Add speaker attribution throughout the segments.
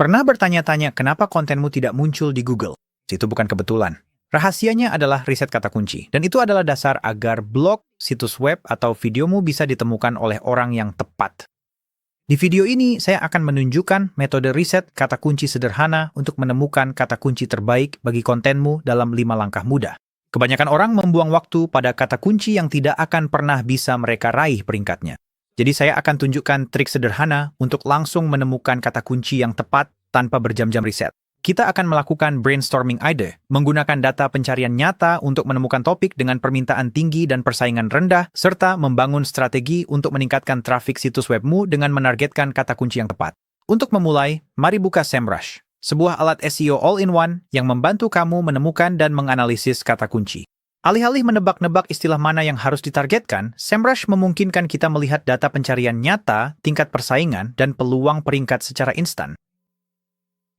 Speaker 1: Pernah bertanya-tanya kenapa kontenmu tidak muncul di Google? Itu bukan kebetulan. Rahasianya adalah riset kata kunci, dan itu adalah dasar agar blog, situs web, atau videomu bisa ditemukan oleh orang yang tepat. Di video ini, saya akan menunjukkan metode riset kata kunci sederhana untuk menemukan kata kunci terbaik bagi kontenmu dalam 5 langkah mudah. Kebanyakan orang membuang waktu pada kata kunci yang tidak akan pernah bisa mereka raih peringkatnya. Jadi saya akan tunjukkan trik sederhana untuk langsung menemukan kata kunci yang tepat tanpa berjam-jam riset. Kita akan melakukan brainstorming ide, menggunakan data pencarian nyata untuk menemukan topik dengan permintaan tinggi dan persaingan rendah, serta membangun strategi untuk meningkatkan trafik situs webmu dengan menargetkan kata kunci yang tepat. Untuk memulai, mari buka SEMrush, sebuah alat SEO all-in-one yang membantu kamu menemukan dan menganalisis kata kunci. Alih-alih menebak-nebak istilah mana yang harus ditargetkan, SEMrush memungkinkan kita melihat data pencarian nyata, tingkat persaingan, dan peluang peringkat secara instan.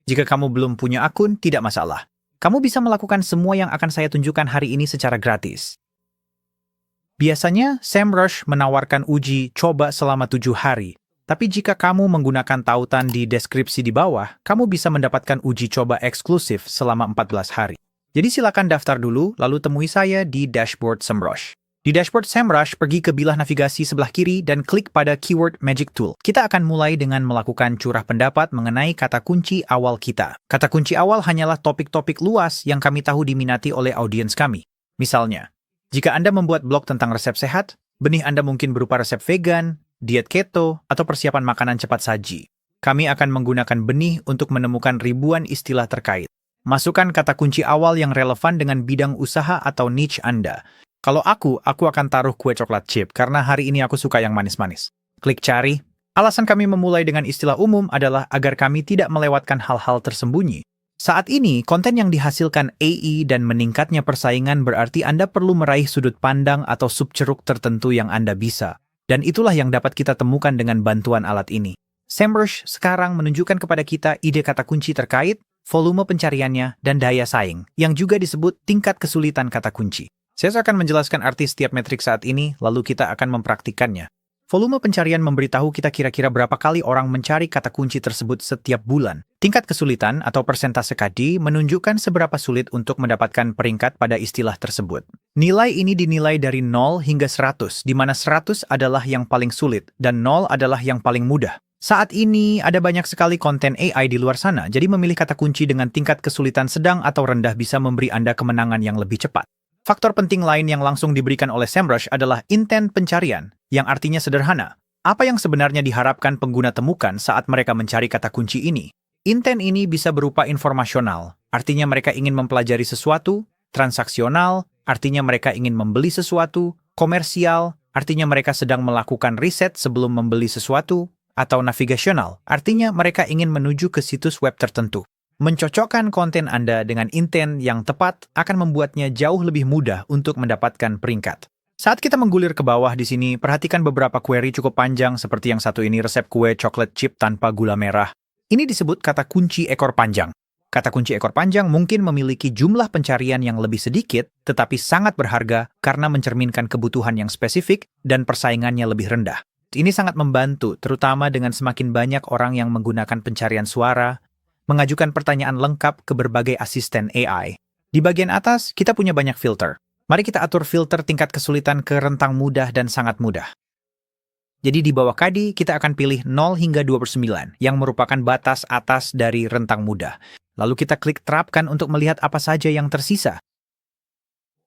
Speaker 1: Jika kamu belum punya akun, tidak masalah. Kamu bisa melakukan semua yang akan saya tunjukkan hari ini secara gratis. Biasanya, SEMrush menawarkan uji coba selama 7 hari. Tapi jika kamu menggunakan tautan di deskripsi di bawah, kamu bisa mendapatkan uji coba eksklusif selama 14 hari. Jadi silakan daftar dulu, lalu temui saya di dashboard SEMrush. Di dashboard SEMrush, pergi ke bilah navigasi sebelah kiri dan klik pada Keyword Magic Tool. Kita akan mulai dengan melakukan curah pendapat mengenai kata kunci awal kita. Kata kunci awal hanyalah topik-topik luas yang kami tahu diminati oleh audiens kami. Misalnya, jika Anda membuat blog tentang resep sehat, benih Anda mungkin berupa resep vegan, diet keto, atau persiapan makanan cepat saji. Kami akan menggunakan benih untuk menemukan ribuan istilah terkait. Masukkan kata kunci awal yang relevan dengan bidang usaha atau niche Anda. Kalau aku akan taruh kue coklat chip karena hari ini aku suka yang manis-manis. Klik cari. Alasan kami memulai dengan istilah umum adalah agar kami tidak melewatkan hal-hal tersembunyi. Saat ini, konten yang dihasilkan AI dan meningkatnya persaingan berarti Anda perlu meraih sudut pandang atau subceruk tertentu yang Anda bisa. Dan itulah yang dapat kita temukan dengan bantuan alat ini. SEMrush sekarang menunjukkan kepada kita ide kata kunci terkait, volume pencariannya, dan daya saing, yang juga disebut tingkat kesulitan kata kunci. Saya akan menjelaskan arti setiap metrik saat ini, lalu kita akan mempraktikkannya. Volume pencarian memberitahu kita kira-kira berapa kali orang mencari kata kunci tersebut setiap bulan. Tingkat kesulitan atau persentase KD menunjukkan seberapa sulit untuk mendapatkan peringkat pada istilah tersebut. Nilai ini dinilai dari 0 hingga 100, di mana 100 adalah yang paling sulit dan 0 adalah yang paling mudah. Saat ini ada banyak sekali konten AI di luar sana, jadi memilih kata kunci dengan tingkat kesulitan sedang atau rendah bisa memberi Anda kemenangan yang lebih cepat. Faktor penting lain yang langsung diberikan oleh SEMrush adalah intent pencarian, yang artinya sederhana. Apa yang sebenarnya diharapkan pengguna temukan saat mereka mencari kata kunci ini? Intent ini bisa berupa informasional, artinya mereka ingin mempelajari sesuatu, transaksional, artinya mereka ingin membeli sesuatu, komersial, artinya mereka sedang melakukan riset sebelum membeli sesuatu, atau navigasional, artinya mereka ingin menuju ke situs web tertentu. Mencocokkan konten Anda dengan intent yang tepat akan membuatnya jauh lebih mudah untuk mendapatkan peringkat. Saat kita menggulir ke bawah di sini, perhatikan beberapa query cukup panjang seperti yang satu ini, resep kue coklat chip tanpa gula merah. Ini disebut kata kunci ekor panjang. Kata kunci ekor panjang mungkin memiliki jumlah pencarian yang lebih sedikit, tetapi sangat berharga karena mencerminkan kebutuhan yang spesifik dan persaingannya lebih rendah. Ini sangat membantu, terutama dengan semakin banyak orang yang menggunakan pencarian suara, mengajukan pertanyaan lengkap ke berbagai asisten AI. Di bagian atas, kita punya banyak filter. Mari kita atur filter tingkat kesulitan ke rentang mudah dan sangat mudah. Jadi di bawah KD, kita akan pilih 0 hingga 29, yang merupakan batas atas dari rentang mudah. Lalu kita klik terapkan untuk melihat apa saja yang tersisa.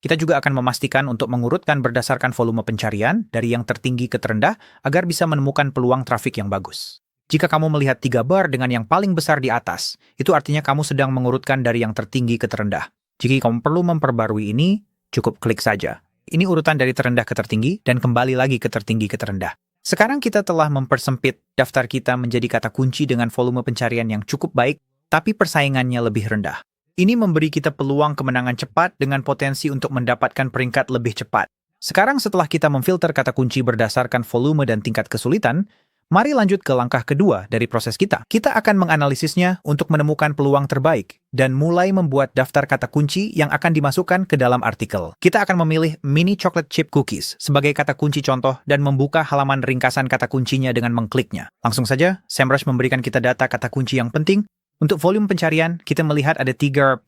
Speaker 1: Kita juga akan memastikan untuk mengurutkan berdasarkan volume pencarian dari yang tertinggi ke terendah agar bisa menemukan peluang trafik yang bagus. Jika kamu melihat 3 bar dengan yang paling besar di atas, itu artinya kamu sedang mengurutkan dari yang tertinggi ke terendah. Jika kamu perlu memperbarui ini, cukup klik saja. Ini urutan dari terendah ke tertinggi dan kembali lagi ke tertinggi ke terendah. Sekarang kita telah mempersempit daftar kita menjadi kata kunci dengan volume pencarian yang cukup baik, tapi persaingannya lebih rendah. Ini memberi kita peluang kemenangan cepat dengan potensi untuk mendapatkan peringkat lebih cepat. Sekarang setelah kita memfilter kata kunci berdasarkan volume dan tingkat kesulitan, mari lanjut ke langkah kedua dari proses kita. Kita akan menganalisisnya untuk menemukan peluang terbaik dan mulai membuat daftar kata kunci yang akan dimasukkan ke dalam artikel. Kita akan memilih mini chocolate chip cookies sebagai kata kunci contoh dan membuka halaman ringkasan kata kuncinya dengan mengkliknya. Langsung saja, SEMrush memberikan kita data kata kunci yang penting Untuk volume pencarian, kita melihat ada 3.600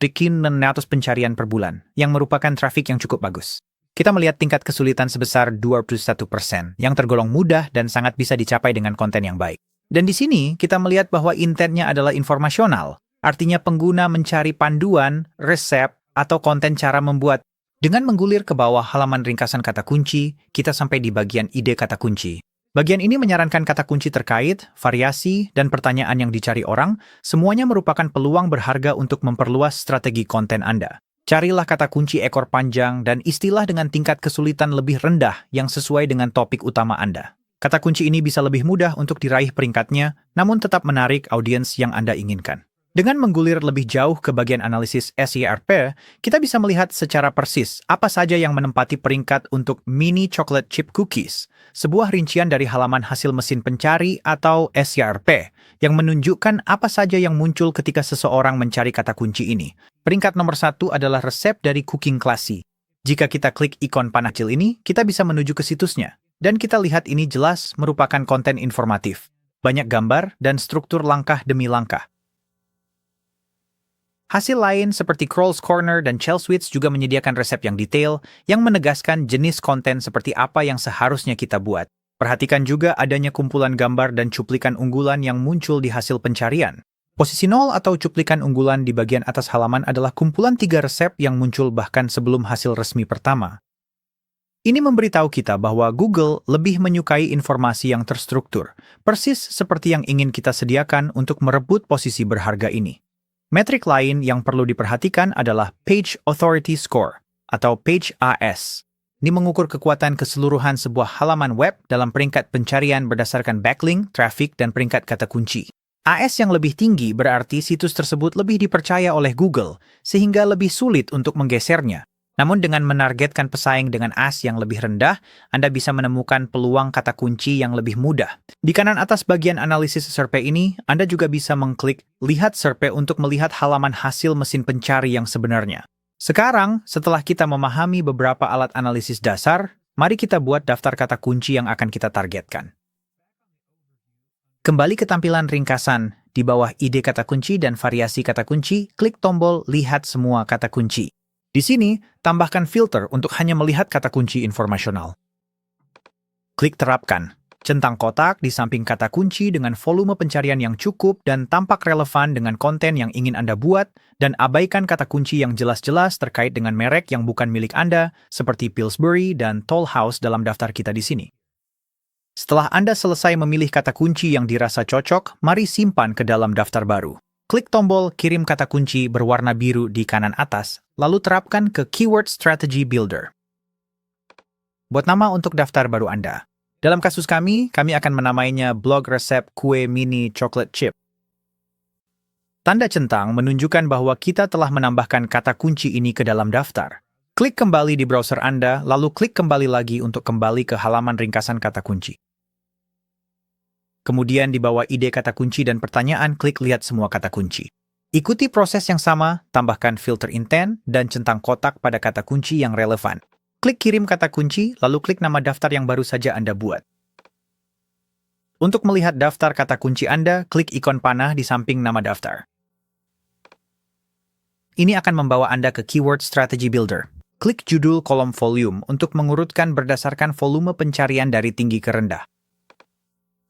Speaker 1: pencarian per bulan, yang merupakan trafik yang cukup bagus. Kita melihat tingkat kesulitan sebesar 21%, yang tergolong mudah dan sangat bisa dicapai dengan konten yang baik. Dan di sini, kita melihat bahwa intentnya adalah informasional, artinya pengguna mencari panduan, resep, atau konten cara membuat. Dengan menggulir ke bawah halaman ringkasan kata kunci, kita sampai di bagian ide kata kunci. Bagian ini menyarankan kata kunci terkait, variasi, dan pertanyaan yang dicari orang, semuanya merupakan peluang berharga untuk memperluas strategi konten Anda. Carilah kata kunci ekor panjang dan istilah dengan tingkat kesulitan lebih rendah yang sesuai dengan topik utama Anda. Kata kunci ini bisa lebih mudah untuk diraih peringkatnya, namun tetap menarik audiens yang Anda inginkan. Dengan menggulir lebih jauh ke bagian analisis SERP, kita bisa melihat secara persis apa saja yang menempati peringkat untuk mini chocolate chip cookies, sebuah rincian dari halaman hasil mesin pencari atau SERP, yang menunjukkan apa saja yang muncul ketika seseorang mencari kata kunci ini. Peringkat nomor 1 adalah resep dari cooking classy. Jika kita klik ikon panah kecil ini, kita bisa menuju ke situsnya. Dan kita lihat ini jelas merupakan konten informatif. Banyak gambar dan struktur langkah demi langkah. Hasil lain seperti Kroll's Corner dan ChellSuite juga menyediakan resep yang detail yang menegaskan jenis konten seperti apa yang seharusnya kita buat. Perhatikan juga adanya kumpulan gambar dan cuplikan unggulan yang muncul di hasil pencarian. Posisi 0 atau cuplikan unggulan di bagian atas halaman adalah kumpulan 3 resep yang muncul bahkan sebelum hasil resmi pertama. Ini memberitahu kita bahwa Google lebih menyukai informasi yang terstruktur, persis seperti yang ingin kita sediakan untuk merebut posisi berharga ini. Metrik lain yang perlu diperhatikan adalah Page Authority Score, atau Page AS. Ini mengukur kekuatan keseluruhan sebuah halaman web dalam peringkat pencarian berdasarkan backlink, traffic, dan peringkat kata kunci. AS yang lebih tinggi berarti situs tersebut lebih dipercaya oleh Google, sehingga lebih sulit untuk menggesernya. Namun dengan menargetkan pesaing dengan AS yang lebih rendah, Anda bisa menemukan peluang kata kunci yang lebih mudah. Di kanan atas bagian analisis SERP ini, Anda juga bisa mengklik Lihat SERP untuk melihat halaman hasil mesin pencari yang sebenarnya. Sekarang, setelah kita memahami beberapa alat analisis dasar, mari kita buat daftar kata kunci yang akan kita targetkan. Kembali ke tampilan ringkasan, di bawah ide kata kunci dan variasi kata kunci, klik tombol Lihat semua kata kunci. Di sini, tambahkan filter untuk hanya melihat kata kunci informasional. Klik Terapkan. Centang kotak di samping kata kunci dengan volume pencarian yang cukup dan tampak relevan dengan konten yang ingin Anda buat, dan abaikan kata kunci yang jelas-jelas terkait dengan merek yang bukan milik Anda, seperti Pillsbury dan Toll House dalam daftar kita di sini. Setelah Anda selesai memilih kata kunci yang dirasa cocok, mari simpan ke dalam daftar baru. Klik tombol Kirim kata kunci berwarna biru di kanan atas, lalu terapkan ke Keyword Strategy Builder. Buat nama untuk daftar baru Anda. Dalam kasus kami akan menamainya Blog Resep Kue Mini Chocolate Chip. Tanda centang menunjukkan bahwa kita telah menambahkan kata kunci ini ke dalam daftar. Klik kembali di browser Anda, lalu klik kembali lagi untuk kembali ke halaman ringkasan kata kunci. Kemudian di bawah ide kata kunci dan pertanyaan, klik Lihat semua kata kunci. Ikuti proses yang sama, tambahkan filter intent dan centang kotak pada kata kunci yang relevan. Klik Kirim kata kunci, lalu klik nama daftar yang baru saja Anda buat. Untuk melihat daftar kata kunci Anda, klik ikon panah di samping nama daftar. Ini akan membawa Anda ke Keyword Strategy Builder. Klik judul kolom volume untuk mengurutkan berdasarkan volume pencarian dari tinggi ke rendah.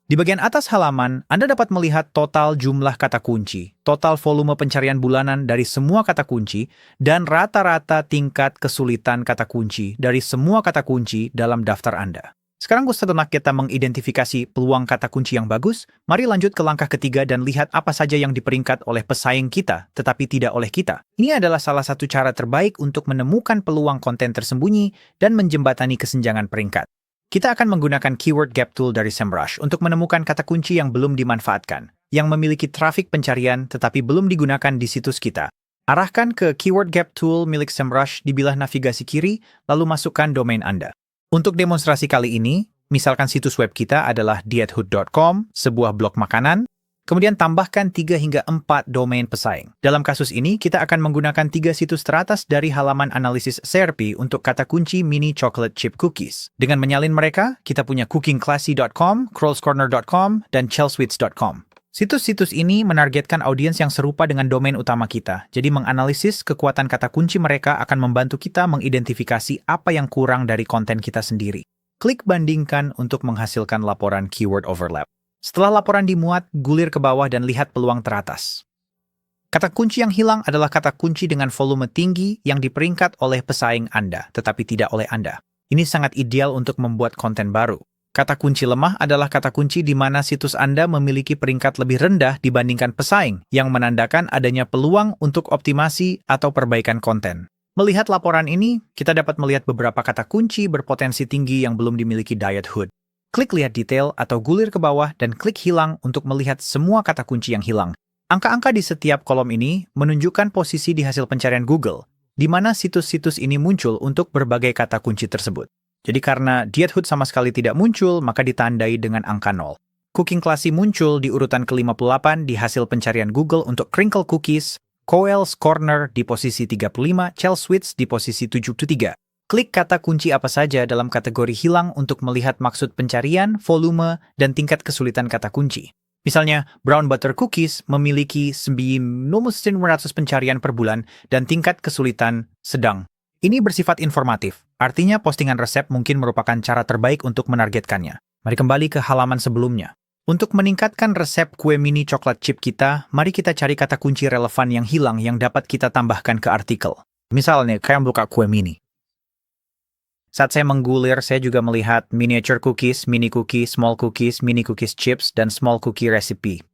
Speaker 1: Di bagian atas halaman, Anda dapat melihat total jumlah kata kunci, total volume pencarian bulanan dari semua kata kunci, dan rata-rata tingkat kesulitan kata kunci dari semua kata kunci dalam daftar Anda. Sekarang setelah kita mengidentifikasi peluang kata kunci yang bagus, mari lanjut ke langkah ketiga dan lihat apa saja yang diperingkat oleh pesaing kita, tetapi tidak oleh kita. Ini adalah salah satu cara terbaik untuk menemukan peluang konten tersembunyi dan menjembatani kesenjangan peringkat. Kita akan menggunakan Keyword Gap Tool dari SEMrush untuk menemukan kata kunci yang belum dimanfaatkan, yang memiliki trafik pencarian tetapi belum digunakan di situs kita. Arahkan ke Keyword Gap Tool milik SEMrush di bilah navigasi kiri, lalu masukkan domain Anda. Untuk demonstrasi kali ini, misalkan situs web kita adalah diethood.com, sebuah blog makanan, kemudian tambahkan 3 hingga 4 domain pesaing. Dalam kasus ini, kita akan menggunakan 3 situs teratas dari halaman analisis SERP untuk kata kunci mini chocolate chip cookies. Dengan menyalin mereka, kita punya cookingclassy.com, crawlscorner.com, dan chellsweets.com. Situs-situs ini menargetkan audiens yang serupa dengan domain utama kita, jadi menganalisis kekuatan kata kunci mereka akan membantu kita mengidentifikasi apa yang kurang dari konten kita sendiri. Klik bandingkan untuk menghasilkan laporan keyword overlap. Setelah laporan dimuat, gulir ke bawah dan lihat peluang teratas. Kata kunci yang hilang adalah kata kunci dengan volume tinggi yang diperingkat oleh pesaing Anda, tetapi tidak oleh Anda. Ini sangat ideal untuk membuat konten baru. Kata kunci lemah adalah kata kunci di mana situs Anda memiliki peringkat lebih rendah dibandingkan pesaing, yang menandakan adanya peluang untuk optimasi atau perbaikan konten. Melihat laporan ini, kita dapat melihat beberapa kata kunci berpotensi tinggi yang belum dimiliki Diet Hood. Klik lihat detail atau gulir ke bawah dan klik hilang untuk melihat semua kata kunci yang hilang. Angka-angka di setiap kolom ini menunjukkan posisi di hasil pencarian Google, di mana situs-situs ini muncul untuk berbagai kata kunci tersebut. Jadi karena Diet Hood sama sekali tidak muncul, maka ditandai dengan angka 0. Cooking Classy muncul di urutan ke-58 di hasil pencarian Google untuk Crinkle Cookies, Coel's Corner di posisi 35, Chell Sweets di posisi 73. Klik kata kunci apa saja dalam kategori hilang untuk melihat maksud pencarian, volume, dan tingkat kesulitan kata kunci. Misalnya, Brown Butter Cookies memiliki 900 pencarian per bulan dan tingkat kesulitan sedang. Ini bersifat informatif, artinya postingan resep mungkin merupakan cara terbaik untuk menargetkannya. Mari kembali ke halaman sebelumnya. Untuk meningkatkan resep kue mini coklat chip kita, mari kita cari kata kunci relevan yang hilang yang dapat kita tambahkan ke artikel. Misalnya, kayak buka kue mini. Saat saya menggulir, saya juga melihat miniature cookies, mini cookies, mini cookies chips, dan small cookie recipe.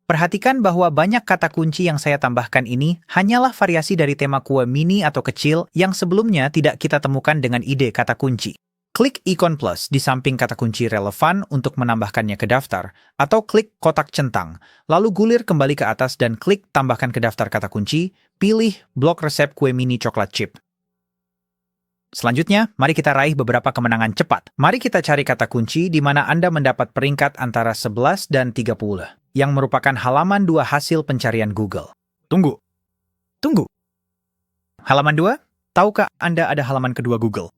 Speaker 1: Perhatikan bahwa banyak kata kunci yang saya tambahkan ini hanyalah variasi dari tema kue mini atau kecil yang sebelumnya tidak kita temukan dengan ide kata kunci. Klik ikon plus di samping kata kunci relevan untuk menambahkannya ke daftar, atau klik kotak centang, lalu gulir kembali ke atas dan klik tambahkan ke daftar kata kunci, pilih blok resep kue mini coklat chip. Selanjutnya, mari kita raih beberapa kemenangan cepat. Mari kita cari kata kunci di mana Anda mendapat peringkat antara 11 dan 30. Yang merupakan halaman 2 hasil pencarian Google. Tunggu. Halaman 2? Tahukah Anda ada halaman kedua Google?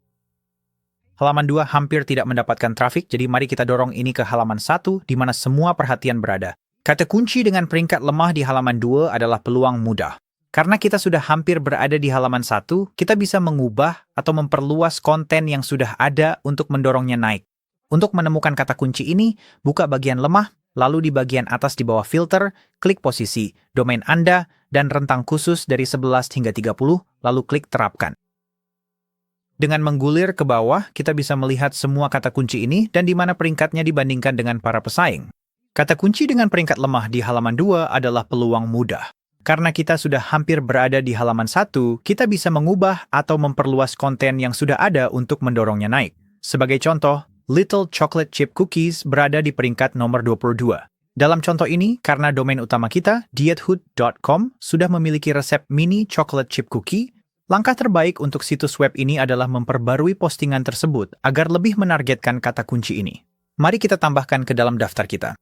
Speaker 1: Halaman 2 hampir tidak mendapatkan trafik, jadi mari kita dorong ini ke halaman 1 di mana semua perhatian berada. Kata kunci dengan peringkat lemah di halaman 2 adalah peluang mudah. Karena kita sudah hampir berada di halaman 1, kita bisa mengubah atau memperluas konten yang sudah ada untuk mendorongnya naik. Untuk menemukan kata kunci ini, buka bagian lemah, lalu di bagian atas di bawah filter, klik posisi, domain Anda, dan rentang khusus dari 11 hingga 30, lalu klik terapkan. Dengan menggulir ke bawah, kita bisa melihat semua kata kunci ini dan di mana peringkatnya dibandingkan dengan para pesaing. Kata kunci dengan peringkat lemah di halaman 2 adalah peluang mudah. Karena kita sudah hampir berada di halaman 1, kita bisa mengubah atau memperluas konten yang sudah ada untuk mendorongnya naik. Sebagai contoh, Little Chocolate Chip Cookies berada di peringkat nomor 22. Dalam contoh ini, karena domain utama kita, diethood.com, sudah memiliki resep mini chocolate chip cookie, langkah terbaik untuk situs web ini adalah memperbarui postingan tersebut agar lebih menargetkan kata kunci ini. Mari kita tambahkan ke dalam daftar kita.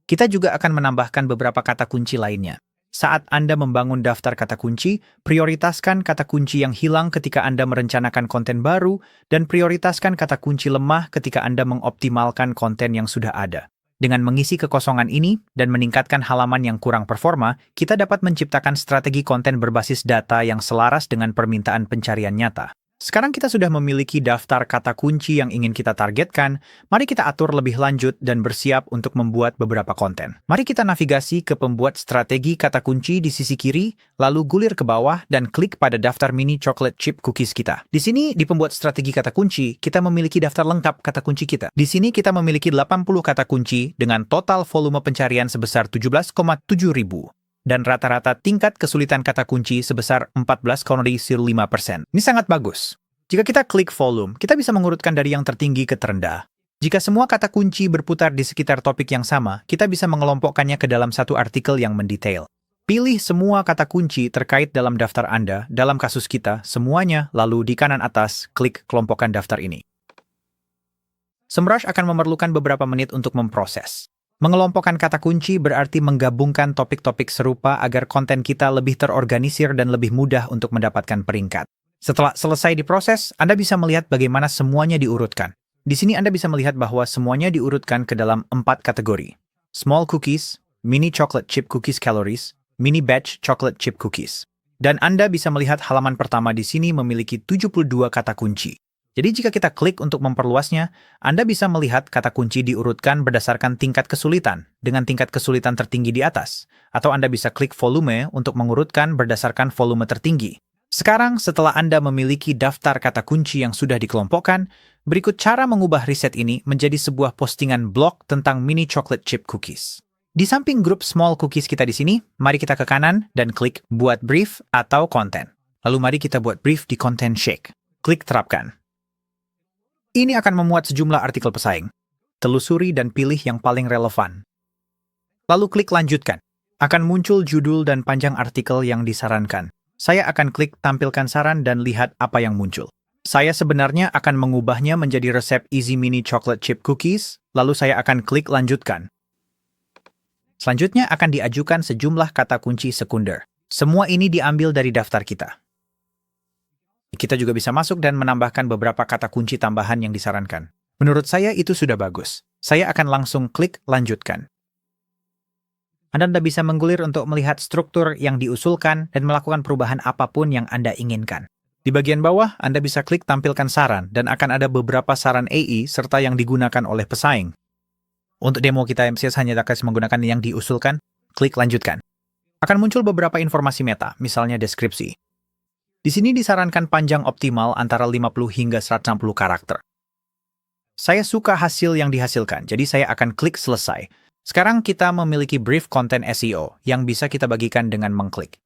Speaker 1: Kita juga akan menambahkan beberapa kata kunci lainnya. Saat Anda membangun daftar kata kunci, prioritaskan kata kunci yang hilang ketika Anda merencanakan konten baru, dan prioritaskan kata kunci lemah ketika Anda mengoptimalkan konten yang sudah ada. Dengan mengisi kekosongan ini dan meningkatkan halaman yang kurang performa, kita dapat menciptakan strategi konten berbasis data yang selaras dengan permintaan pencarian nyata. Sekarang kita sudah memiliki daftar kata kunci yang ingin kita targetkan, mari kita atur lebih lanjut dan bersiap untuk membuat beberapa konten. Mari kita navigasi ke pembuat strategi kata kunci di sisi kiri, lalu gulir ke bawah dan klik pada daftar mini chocolate chip cookies kita. Di sini, di pembuat strategi kata kunci, kita memiliki daftar lengkap kata kunci kita. Di sini kita memiliki 80 kata kunci dengan total volume pencarian sebesar 17,7 ribu. Dan rata-rata tingkat kesulitan kata kunci sebesar 14,5%. Ini sangat bagus. Jika kita klik volume, kita bisa mengurutkan dari yang tertinggi ke terendah. Jika semua kata kunci berputar di sekitar topik yang sama, kita bisa mengelompokkannya ke dalam satu artikel yang mendetail. Pilih semua kata kunci terkait dalam daftar Anda, dalam kasus kita, semuanya, lalu di kanan atas, klik kelompokkan daftar ini. SEMrush akan memerlukan beberapa menit untuk memproses. Mengelompokkan kata kunci berarti menggabungkan topik-topik serupa agar konten kita lebih terorganisir dan lebih mudah untuk mendapatkan peringkat. Setelah selesai diproses, Anda bisa melihat bagaimana semuanya diurutkan. Di sini Anda bisa melihat bahwa semuanya diurutkan ke dalam 4 kategori. Small cookies, mini chocolate chip cookies calories, mini batch chocolate chip cookies. Dan Anda bisa melihat halaman pertama di sini memiliki 72 kata kunci. Jadi jika kita klik untuk memperluasnya, Anda bisa melihat kata kunci diurutkan berdasarkan tingkat kesulitan, dengan tingkat kesulitan tertinggi di atas. Atau Anda bisa klik volume untuk mengurutkan berdasarkan volume tertinggi. Sekarang, setelah Anda memiliki daftar kata kunci yang sudah dikelompokkan, berikut cara mengubah riset ini menjadi sebuah postingan blog tentang mini chocolate chip cookies. Di samping grup small cookies kita di sini, mari kita ke kanan dan klik buat brief atau konten. Lalu mari kita buat brief di Content Shake. Klik terapkan. Ini akan memuat sejumlah artikel pesaing. Telusuri dan pilih yang paling relevan. Lalu klik lanjutkan. Akan muncul judul dan panjang artikel yang disarankan. Saya akan klik tampilkan saran dan lihat apa yang muncul. Saya sebenarnya akan mengubahnya menjadi resep easy mini chocolate chip cookies, lalu saya akan klik lanjutkan. Selanjutnya akan diajukan sejumlah kata kunci sekunder. Semua ini diambil dari daftar kita. Kita juga bisa masuk dan menambahkan beberapa kata kunci tambahan yang disarankan. Menurut saya itu sudah bagus. Saya akan langsung klik lanjutkan. Anda bisa menggulir untuk melihat struktur yang diusulkan dan melakukan perubahan apapun yang Anda inginkan. Di bagian bawah, Anda bisa klik tampilkan saran dan akan ada beberapa saran AI serta yang digunakan oleh pesaing. Untuk demo kita MCS hanya akan menggunakan yang diusulkan, klik lanjutkan. Akan muncul beberapa informasi meta, misalnya deskripsi. Di sini disarankan panjang optimal antara 50 hingga 160 karakter. Saya suka hasil yang dihasilkan, jadi saya akan klik selesai. Sekarang kita memiliki brief konten SEO yang bisa kita bagikan dengan mengklik.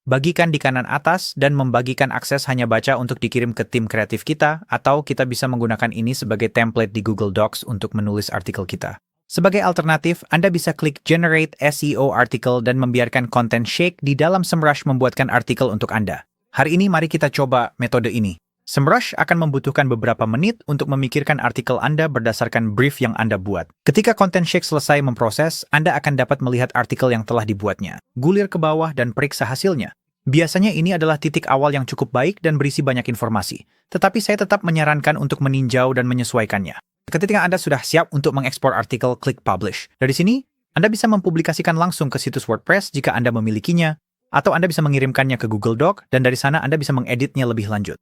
Speaker 1: Bagikan di kanan atas dan membagikan akses hanya baca untuk dikirim ke tim kreatif kita, atau kita bisa menggunakan ini sebagai template di Google Docs untuk menulis artikel kita. Sebagai alternatif, Anda bisa klik Generate SEO Article dan membiarkan Content Shake di dalam SEMrush membuatkan artikel untuk Anda. Hari ini mari kita coba metode ini. SEMrush akan membutuhkan beberapa menit untuk memikirkan artikel Anda berdasarkan brief yang Anda buat. Ketika Content Shake selesai memproses, Anda akan dapat melihat artikel yang telah dibuatnya. Gulir ke bawah dan periksa hasilnya. Biasanya ini adalah titik awal yang cukup baik dan berisi banyak informasi. Tetapi saya tetap menyarankan untuk meninjau dan menyesuaikannya. Ketika Anda sudah siap untuk mengekspor artikel, klik Publish. Dari sini, Anda bisa mempublikasikan langsung ke situs WordPress jika Anda memilikinya, atau Anda bisa mengirimkannya ke Google Doc, dan dari sana Anda bisa mengeditnya lebih lanjut.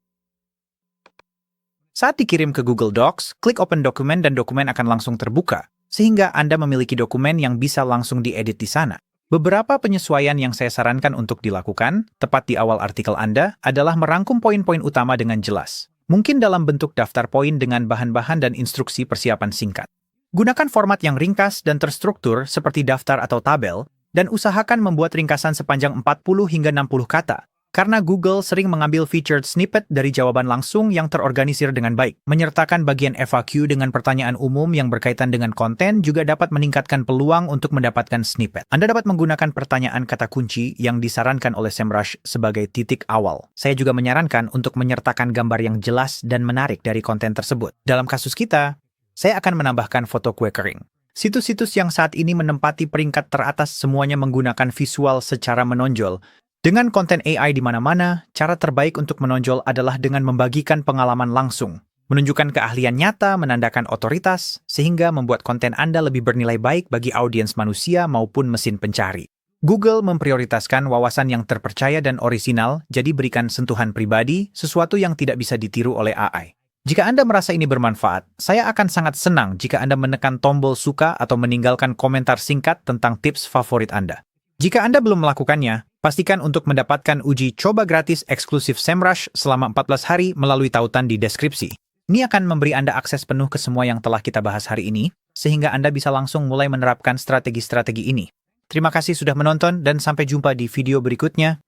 Speaker 1: Saat dikirim ke Google Docs, klik Open Document dan dokumen akan langsung terbuka, sehingga Anda memiliki dokumen yang bisa langsung diedit di sana. Beberapa penyesuaian yang saya sarankan untuk dilakukan, tepat di awal artikel Anda, adalah merangkum poin-poin utama dengan jelas. Mungkin dalam bentuk daftar poin dengan bahan-bahan dan instruksi persiapan singkat. Gunakan format yang ringkas dan terstruktur seperti daftar atau tabel, dan usahakan membuat ringkasan sepanjang 40 hingga 60 kata. Karena Google sering mengambil featured snippet dari jawaban langsung yang terorganisir dengan baik. Menyertakan bagian FAQ dengan pertanyaan umum yang berkaitan dengan konten juga dapat meningkatkan peluang untuk mendapatkan snippet. Anda dapat menggunakan pertanyaan kata kunci yang disarankan oleh SEMrush sebagai titik awal. Saya juga menyarankan untuk menyertakan gambar yang jelas dan menarik dari konten tersebut. Dalam kasus kita, saya akan menambahkan foto kue kering. Situs-situs yang saat ini menempati peringkat teratas semuanya menggunakan visual secara menonjol. Dengan konten AI di mana-mana, cara terbaik untuk menonjol adalah dengan membagikan pengalaman langsung, menunjukkan keahlian nyata, menandakan otoritas, sehingga membuat konten Anda lebih bernilai baik bagi audiens manusia maupun mesin pencari. Google memprioritaskan wawasan yang terpercaya dan orisinal, jadi berikan sentuhan pribadi, sesuatu yang tidak bisa ditiru oleh AI. Jika Anda merasa ini bermanfaat, saya akan sangat senang jika Anda menekan tombol suka atau meninggalkan komentar singkat tentang tips favorit Anda. Jika Anda belum melakukannya, pastikan untuk mendapatkan uji coba gratis eksklusif SEMrush selama 14 hari melalui tautan di deskripsi. Ini akan memberi Anda akses penuh ke semua yang telah kita bahas hari ini, sehingga Anda bisa langsung mulai menerapkan strategi-strategi ini. Terima kasih sudah menonton dan sampai jumpa di video berikutnya.